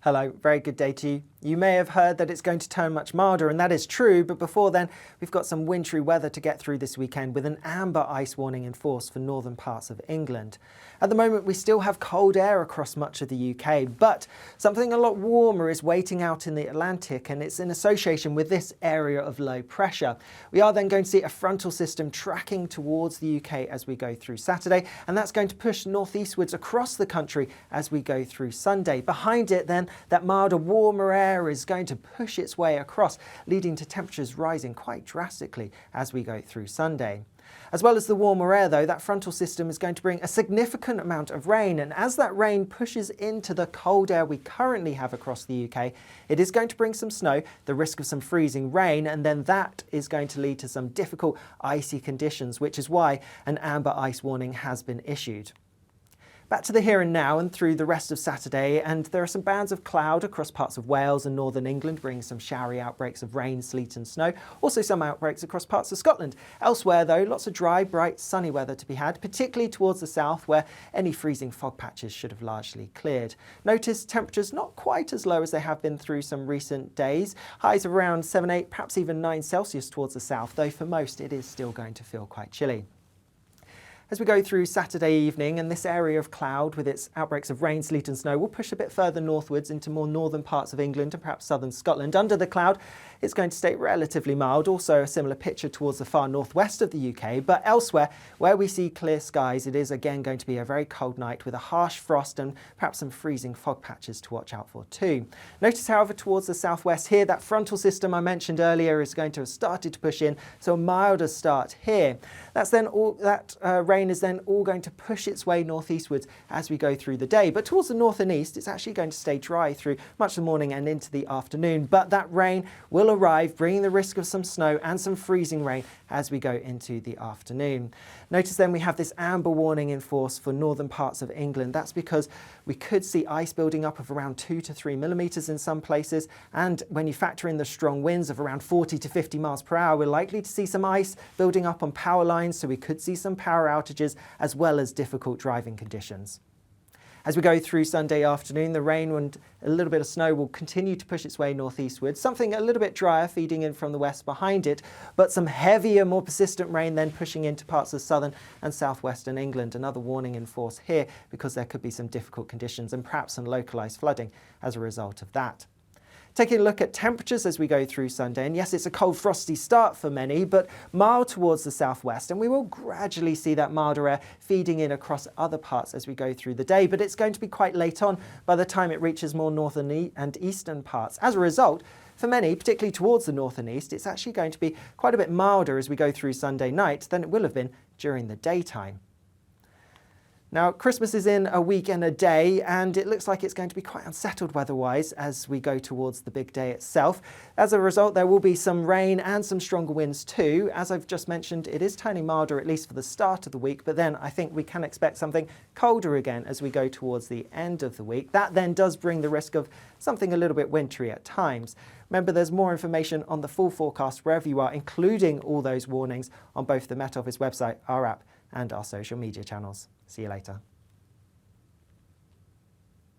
Hello, very good day to you. You may have heard that it's going to turn much milder, and that is true, but before then we've got some wintry weather to get through this weekend with an amber ice warning in force for northern parts of England. At the moment we still have cold air across much of the UK, but something a lot warmer is waiting out in the Atlantic, and it's in association with this area of low pressure. We are then going to see a frontal system tracking towards the UK as we go through Saturday, and that's going to push northeastwards across the country as we go through Sunday. Behind it then, that milder, warmer air is going to push its way across, leading to temperatures rising quite drastically as we go through Sunday. As well as the warmer air though, that frontal system is going to bring a significant amount of rain, and as that rain pushes into the cold air we currently have across the UK, it is going to bring some snow, the risk of some freezing rain, and then that is going to lead to some difficult icy conditions, which is why an amber ice warning has been issued. Back to the here and now and through the rest of Saturday, and there are some bands of cloud across parts of Wales and northern England, bringing some showery outbreaks of rain, sleet and snow. Also some outbreaks across parts of Scotland. Elsewhere though, lots of dry, bright, sunny weather to be had, particularly towards the south where any freezing fog patches should have largely cleared. Notice temperatures not quite as low as they have been through some recent days. Highs of around 7, 8, perhaps even 9 Celsius towards the south, though for most it is still going to feel quite chilly. As we go through Saturday evening, and this area of cloud with its outbreaks of rain, sleet and snow will push a bit further northwards into more northern parts of England and perhaps southern Scotland. Under the cloud, it's going to stay relatively mild, also a similar picture towards the far northwest of the UK, but elsewhere where we see clear skies, it is again going to be a very cold night with a harsh frost and perhaps some freezing fog patches to watch out for too. Notice however towards the southwest here, that frontal system I mentioned earlier is going to have started to push in, so a milder start here. That's then all that rain is then all going to push its way northeastwards as we go through the day. But towards the north and east, it's actually going to stay dry through much of the morning and into the afternoon. But that rain will arrive, bringing the risk of some snow and some freezing rain as we go into the afternoon. Notice then we have this amber warning in force for northern parts of England. That's because we could see ice building up of around 2 to 3 millimetres in some places. And when you factor in the strong winds of around 40 to 50 miles per hour, we're likely to see some ice building up on power lines. So we could see some power outages as well as difficult driving conditions. As we go through Sunday afternoon, the rain and a little bit of snow will continue to push its way northeastward, something a little bit drier feeding in from the west behind it, but some heavier, more persistent rain then pushing into parts of southern and southwestern England. Another warning in force here because there could be some difficult conditions and perhaps some localised flooding as a result of that. Taking a look at temperatures as we go through Sunday, and yes, it's a cold, frosty start for many, but mild towards the southwest, and we will gradually see that milder air feeding in across other parts as we go through the day, but it's going to be quite late on by the time it reaches more northern and eastern parts. As a result, for many, particularly towards the north and east, it's actually going to be quite a bit milder as we go through Sunday night than it will have been during the daytime. Now, Christmas is in a week and a day, and it looks like it's going to be quite unsettled weather-wise as we go towards the big day itself. As a result, there will be some rain and some stronger winds too. As I've just mentioned, it is turning milder, at least for the start of the week, but then I think we can expect something colder again as we go towards the end of the week. That then does bring the risk of something a little bit wintry at times. Remember, there's more information on the full forecast wherever you are, including all those warnings on both the Met Office website, our app, and our social media channels. See you later.